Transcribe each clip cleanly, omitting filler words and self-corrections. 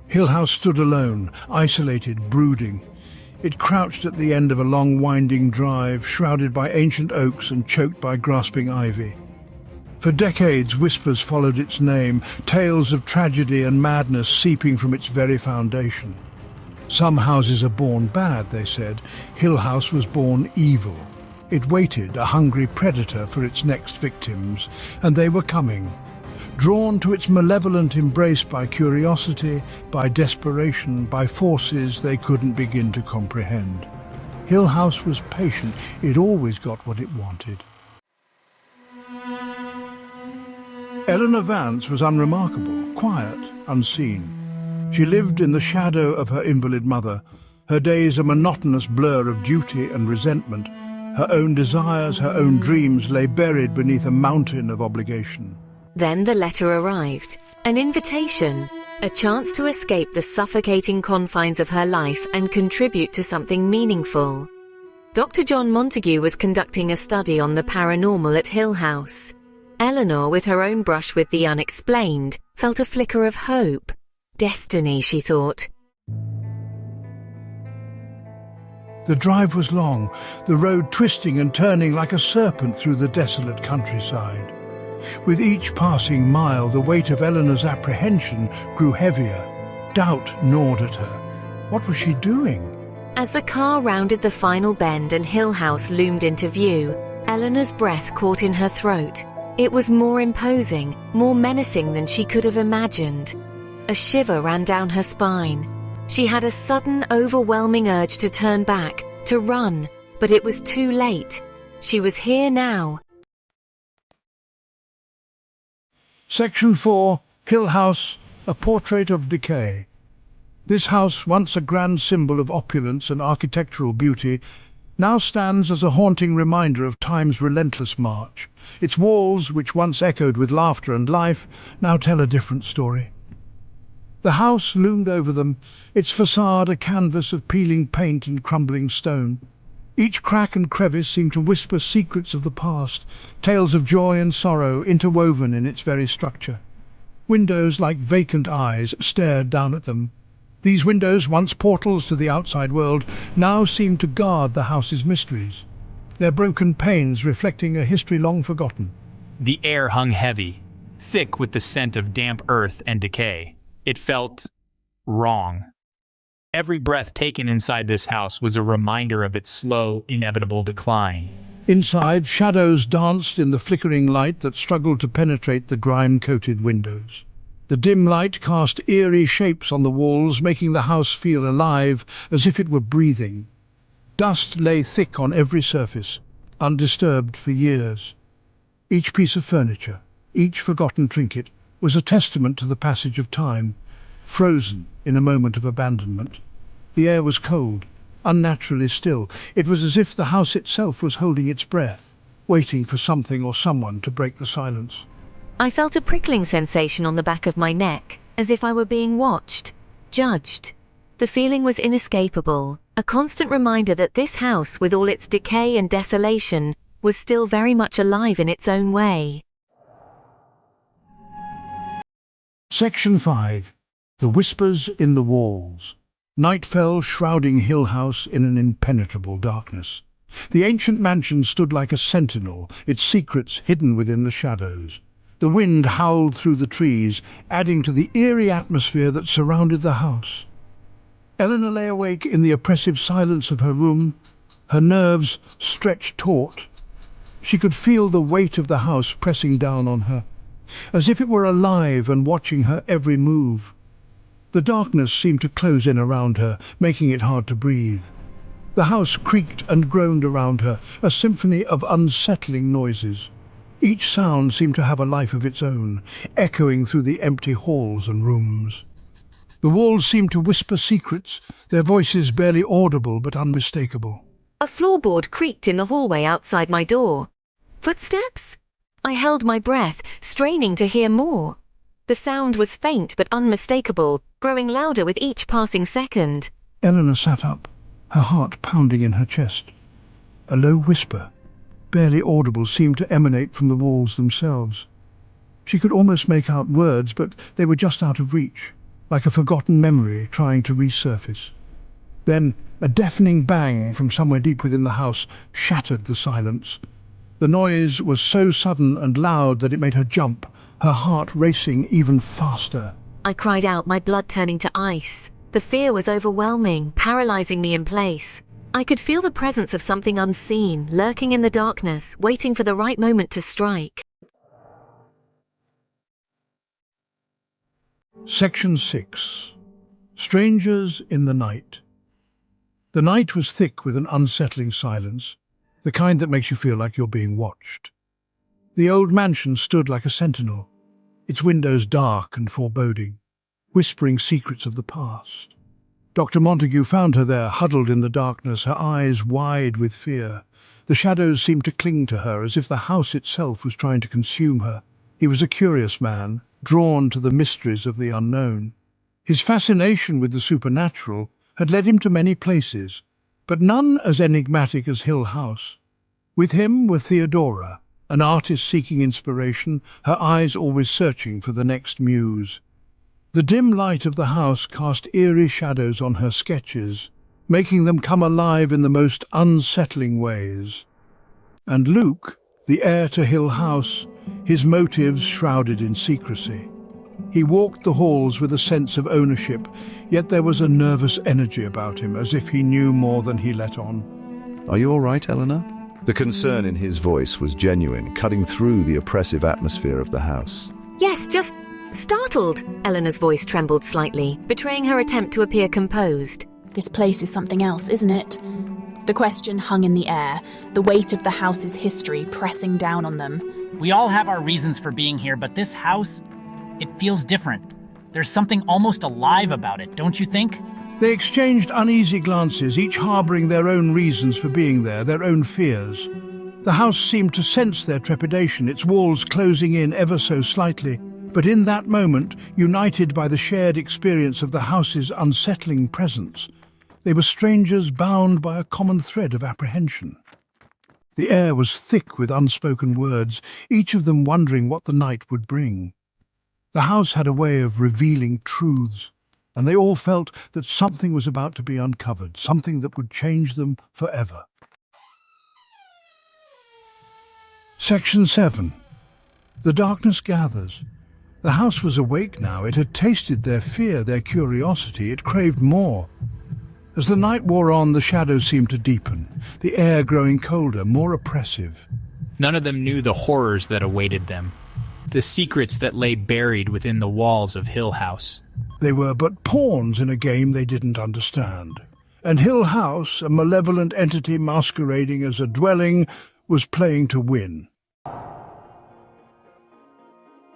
Hill House stood alone, isolated, brooding. It crouched at the end of a long winding drive, shrouded by ancient oaks and choked by grasping ivy. For decades, whispers followed its name, tales of tragedy and madness seeping from its very foundation. Some houses are born bad, they said. Hill House was born evil. It waited, a hungry predator, for its next victims, and they were coming. Drawn to its malevolent embrace by curiosity, by desperation, by forces they couldn't begin to comprehend. Hill House was patient. It always got what it wanted. Eleanor Vance was unremarkable, quiet, unseen. She lived in the shadow of her invalid mother, her days a monotonous blur of duty and resentment. Her own desires, her own dreams lay buried beneath a mountain of obligation. Then the letter arrived, an invitation, a chance to escape the suffocating confines of her life and contribute to something meaningful. Dr. John Montague was conducting a study on the paranormal at Hill House. Eleanor, with her own brush with the unexplained, felt a flicker of hope. Destiny, she thought. The drive was long, the road twisting and turning like a serpent through the desolate countryside. With each passing mile, the weight of Eleanor's apprehension grew heavier. Doubt gnawed at her. What was she doing? As the car rounded the final bend and Hill House loomed into view, Eleanor's breath caught in her throat. It was more imposing, more menacing than she could have imagined. A shiver ran down her spine. She had a sudden, overwhelming urge to turn back, to run, but it was too late. She was here now. Section 4, Hill House, a portrait of decay. This house, once a grand symbol of opulence and architectural beauty, now stands as a haunting reminder of time's relentless march. Its walls, which once echoed with laughter and life, now tell a different story. The house loomed over them, its facade a canvas of peeling paint and crumbling stone. Each crack and crevice seemed to whisper secrets of the past, tales of joy and sorrow interwoven in its very structure. Windows, like vacant eyes, stared down at them. These windows, once portals to the outside world, now seemed to guard the house's mysteries, their broken panes reflecting a history long forgotten. The air hung heavy, thick with the scent of damp earth and decay. It felt wrong. Every breath taken inside this house was a reminder of its slow, inevitable decline. Inside, shadows danced in the flickering light that struggled to penetrate the grime-coated windows. The dim light cast eerie shapes on the walls, making the house feel alive, as if it were breathing. Dust lay thick on every surface, undisturbed for years. Each piece of furniture, each forgotten trinket, was a testament to the passage of time, frozen in a moment of abandonment. The air was cold, unnaturally still. It was as if the house itself was holding its breath, waiting for something or someone to break the silence. I felt a prickling sensation on the back of my neck, as if I were being watched, judged. The feeling was inescapable, a constant reminder that this house, with all its decay and desolation, was still very much alive in its own way. Section 5. The Whispers in the Walls. Night fell, shrouding Hill House in an impenetrable darkness. The ancient mansion stood like a sentinel, its secrets hidden within the shadows. The wind howled through the trees, adding to the eerie atmosphere that surrounded the house. Eleanor lay awake in the oppressive silence of her room, her nerves stretched taut. She could feel the weight of the house pressing down on her, as if it were alive and watching her every move. The darkness seemed to close in around her, making it hard to breathe. The house creaked and groaned around her, a symphony of unsettling noises. Each sound seemed to have a life of its own, echoing through the empty halls and rooms. The walls seemed to whisper secrets, their voices barely audible but unmistakable. A floorboard creaked in the hallway outside my door. Footsteps? I held my breath, straining to hear more. The sound was faint but unmistakable, growing louder with each passing second. Eleanor sat up, her heart pounding in her chest. A low whisper, barely audible, seemed to emanate from the walls themselves. She could almost make out words, but they were just out of reach, like a forgotten memory trying to resurface. Then a deafening bang from somewhere deep within the house shattered the silence. The noise was so sudden and loud that it made her jump, her heart racing even faster. I cried out, my blood turning to ice. The fear was overwhelming, paralyzing me in place. I could feel the presence of something unseen, lurking in the darkness, waiting for the right moment to strike. Section 6. Strangers in the Night. The night was thick with an unsettling silence, the kind that makes you feel like you're being watched. The old mansion stood like a sentinel, its windows dark and foreboding, whispering secrets of the past. Dr. Montague found her there, huddled in the darkness, her eyes wide with fear. The shadows seemed to cling to her, as if the house itself was trying to consume her. He was a curious man, drawn to the mysteries of the unknown. His fascination with the supernatural had led him to many places, but none as enigmatic as Hill House. With him were Theodora, an artist seeking inspiration, her eyes always searching for the next muse. The dim light of the house cast eerie shadows on her sketches, making them come alive in the most unsettling ways. And Luke, the heir to Hill House, his motives shrouded in secrecy. He walked the halls with a sense of ownership, yet there was a nervous energy about him, as if he knew more than he let on. Are you all right, Eleanor? The concern in his voice was genuine, cutting through the oppressive atmosphere of the house. Yes, just startled. Eleanor's voice trembled slightly, betraying her attempt to appear composed. This place is something else, isn't it? The question hung in the air, the weight of the house's history pressing down on them. We all have our reasons for being here, but this house, it feels different. There's something almost alive about it, don't you think? They exchanged uneasy glances, each harboring their own reasons for being there, their own fears. The house seemed to sense their trepidation, its walls closing in ever so slightly. But in that moment, united by the shared experience of the house's unsettling presence, they were strangers bound by a common thread of apprehension. The air was thick with unspoken words, each of them wondering what the night would bring. The house had a way of revealing truths, and they all felt that something was about to be uncovered, something that would change them forever. Section 7. The darkness gathers. The house was awake now. It had tasted their fear, their curiosity. It craved more. As the night wore on, the shadows seemed to deepen, the air growing colder, more oppressive. None of them knew the horrors that awaited them, the secrets that lay buried within the walls of Hill House. They were but pawns in a game they didn't understand. And Hill House, a malevolent entity masquerading as a dwelling, was playing to win.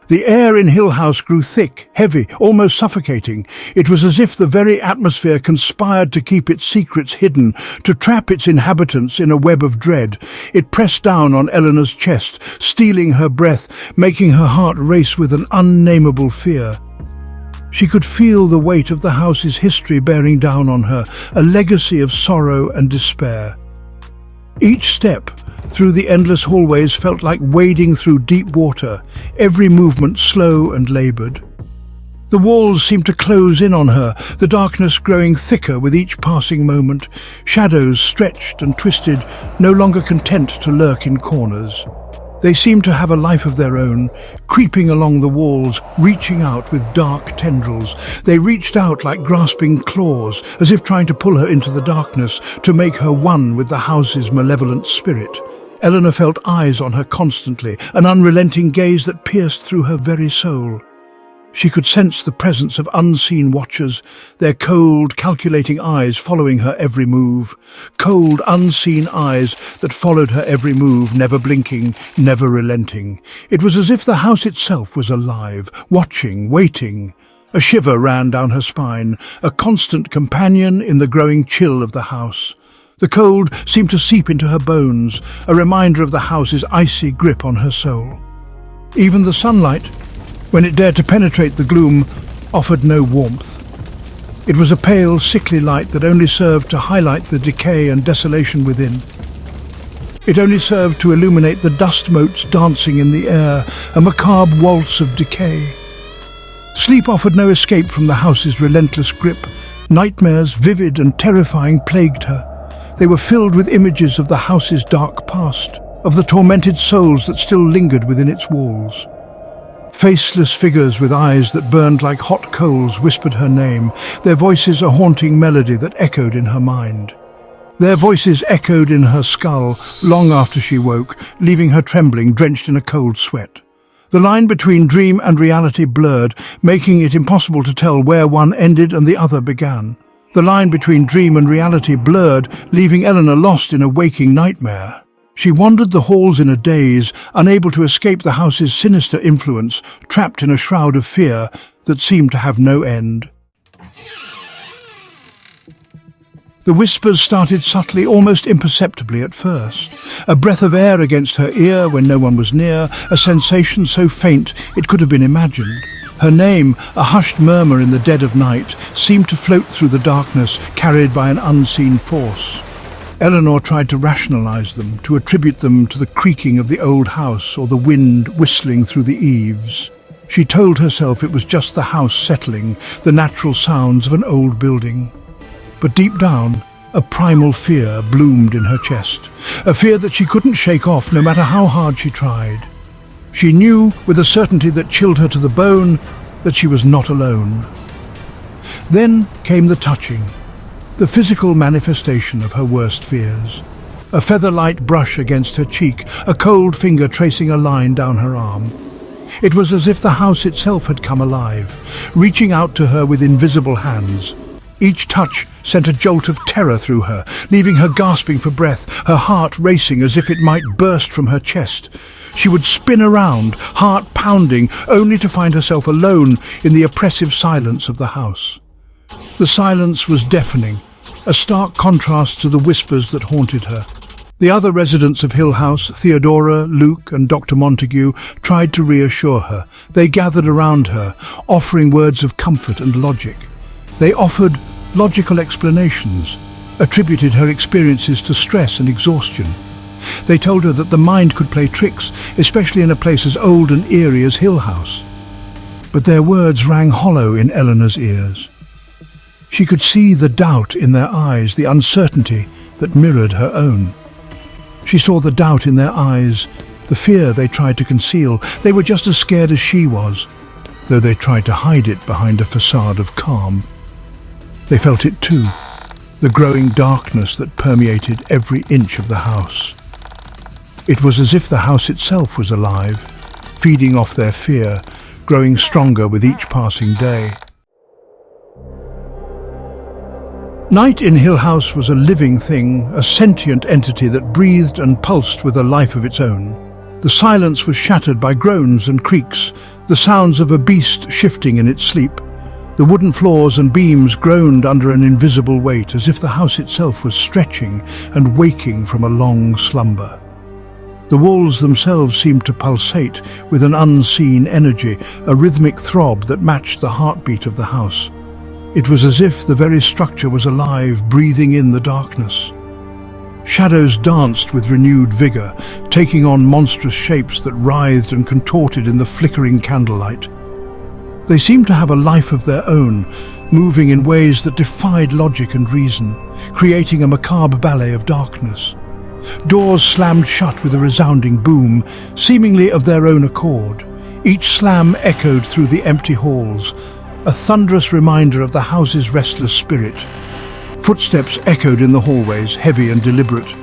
The air in Hill House grew thick, heavy, almost suffocating. It was as if the very atmosphere conspired to keep its secrets hidden, to trap its inhabitants in a web of dread. It pressed down on Eleanor's chest, stealing her breath, making her heart race with an unnameable fear. She could feel the weight of the house's history bearing down on her, a legacy of sorrow and despair. Each step through the endless hallways felt like wading through deep water, every movement slow and laboured. The walls seemed to close in on her, the darkness growing thicker with each passing moment. Shadows stretched and twisted, no longer content to lurk in corners. They seemed to have a life of their own, creeping along the walls, reaching out with dark tendrils. They reached out like grasping claws, as if trying to pull her into the darkness, to make her one with the house's malevolent spirit. Eleanor felt eyes on her constantly, an unrelenting gaze that pierced through her very soul. She could sense the presence of unseen watchers, their cold, calculating eyes following her every move. Cold, unseen eyes that followed her every move, never blinking, never relenting. It was as if the house itself was alive, watching, waiting. A shiver ran down her spine, a constant companion in the growing chill of the house. The cold seemed to seep into her bones, a reminder of the house's icy grip on her soul. Even the sunlight, when it dared to penetrate the gloom, offered no warmth. It was a pale, sickly light that only served to highlight the decay and desolation within. It only served to illuminate the dust motes dancing in the air, a macabre waltz of decay. Sleep offered no escape from the house's relentless grip. Nightmares, vivid and terrifying, plagued her. They were filled with images of the house's dark past, of the tormented souls that still lingered within its walls. Faceless figures with eyes that burned like hot coals whispered her name, their voices a haunting melody that echoed in her mind. Their voices echoed in her skull long after she woke, leaving her trembling, drenched in a cold sweat. The line between dream and reality blurred, making it impossible to tell where one ended and the other began. The line between dream and reality blurred, leaving Eleanor lost in a waking nightmare. She wandered the halls in a daze, unable to escape the house's sinister influence, trapped in a shroud of fear that seemed to have no end. The whispers started subtly, almost imperceptibly at first. A breath of air against her ear when no one was near, a sensation so faint it could have been imagined. Her name, a hushed murmur in the dead of night, seemed to float through the darkness, carried by an unseen force. Eleanor tried to rationalize them, to attribute them to the creaking of the old house or the wind whistling through the eaves. She told herself it was just the house settling, the natural sounds of an old building. But deep down, a primal fear bloomed in her chest, a fear that she couldn't shake off no matter how hard she tried. She knew, with a certainty that chilled her to the bone, that she was not alone. Then came the touching, the physical manifestation of her worst fears. A feather-light brush against her cheek, a cold finger tracing a line down her arm. It was as if the house itself had come alive, reaching out to her with invisible hands. Each touch sent a jolt of terror through her, leaving her gasping for breath, her heart racing as if it might burst from her chest. She would spin around, heart pounding, only to find herself alone in the oppressive silence of the house. The silence was deafening, a stark contrast to the whispers that haunted her. The other residents of Hill House, Theodora, Luke and Dr. Montague, tried to reassure her. They gathered around her, offering words of comfort and logic. They offered logical explanations, attributed her experiences to stress and exhaustion. They told her that the mind could play tricks, especially in a place as old and eerie as Hill House. But their words rang hollow in Eleanor's ears. She could see the doubt in their eyes, the uncertainty that mirrored her own. She saw the doubt in their eyes, the fear they tried to conceal. They were just as scared as she was, though they tried to hide it behind a facade of calm. They felt it too, the growing darkness that permeated every inch of the house. It was as if the house itself was alive, feeding off their fear, growing stronger with each passing day. Night in Hill House was a living thing, a sentient entity that breathed and pulsed with a life of its own. The silence was shattered by groans and creaks, the sounds of a beast shifting in its sleep. The wooden floors and beams groaned under an invisible weight, as if the house itself was stretching and waking from a long slumber. The walls themselves seemed to pulsate with an unseen energy, a rhythmic throb that matched the heartbeat of the house. It was as if the very structure was alive, breathing in the darkness. Shadows danced with renewed vigor, taking on monstrous shapes that writhed and contorted in the flickering candlelight. They seemed to have a life of their own, moving in ways that defied logic and reason, creating a macabre ballet of darkness. Doors slammed shut with a resounding boom, seemingly of their own accord. Each slam echoed through the empty halls, a thunderous reminder of the house's restless spirit. Footsteps echoed in the hallways, heavy and deliberate.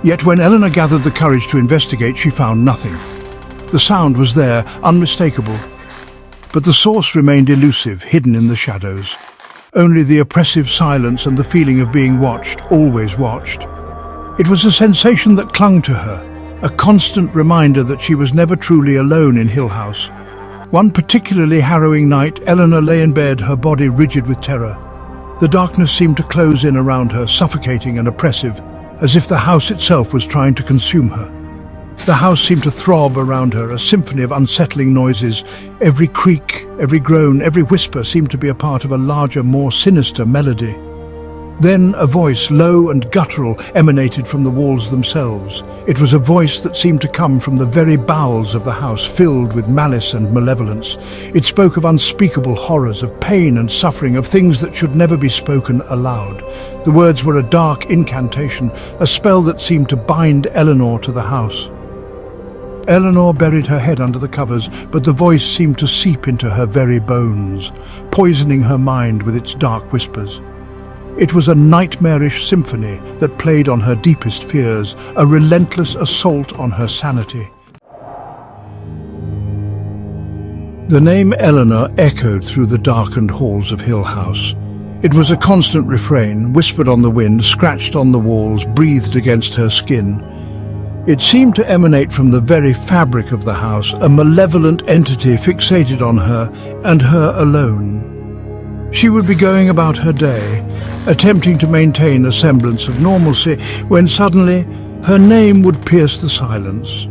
Yet when Eleanor gathered the courage to investigate, she found nothing. The sound was there, unmistakable. But the source remained elusive, hidden in the shadows. Only the oppressive silence and the feeling of being watched, always watched. It was a sensation that clung to her, a constant reminder that she was never truly alone in Hill House. One particularly harrowing night, Eleanor lay in bed, her body rigid with terror. The darkness seemed to close in around her, suffocating and oppressive, as if the house itself was trying to consume her. The house seemed to throb around her, a symphony of unsettling noises. Every creak, every groan, every whisper seemed to be a part of a larger, more sinister melody. Then a voice, low and guttural, emanated from the walls themselves. It was a voice that seemed to come from the very bowels of the house, filled with malice and malevolence. It spoke of unspeakable horrors, of pain and suffering, of things that should never be spoken aloud. The words were a dark incantation, a spell that seemed to bind Eleanor to the house. Eleanor buried her head under the covers, but the voice seemed to seep into her very bones, poisoning her mind with its dark whispers. It was a nightmarish symphony that played on her deepest fears, a relentless assault on her sanity. The name Eleanor echoed through the darkened halls of Hill House. It was a constant refrain, whispered on the wind, scratched on the walls, breathed against her skin. It seemed to emanate from the very fabric of the house, a malevolent entity fixated on her and her alone. She would be going about her day, attempting to maintain a semblance of normalcy, when suddenly her name would pierce the silence.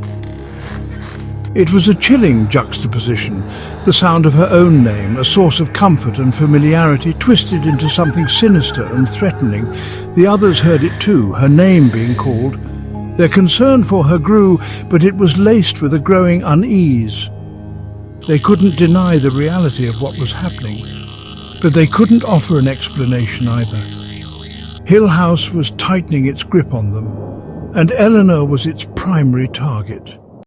It was a chilling juxtaposition, the sound of her own name, a source of comfort and familiarity, twisted into something sinister and threatening. The others heard it too, her name being called. Their concern for her grew, but it was laced with a growing unease. They couldn't deny the reality of what was happening, but they couldn't offer an explanation either. Hill House was tightening its grip on them, and Eleanor was its primary target.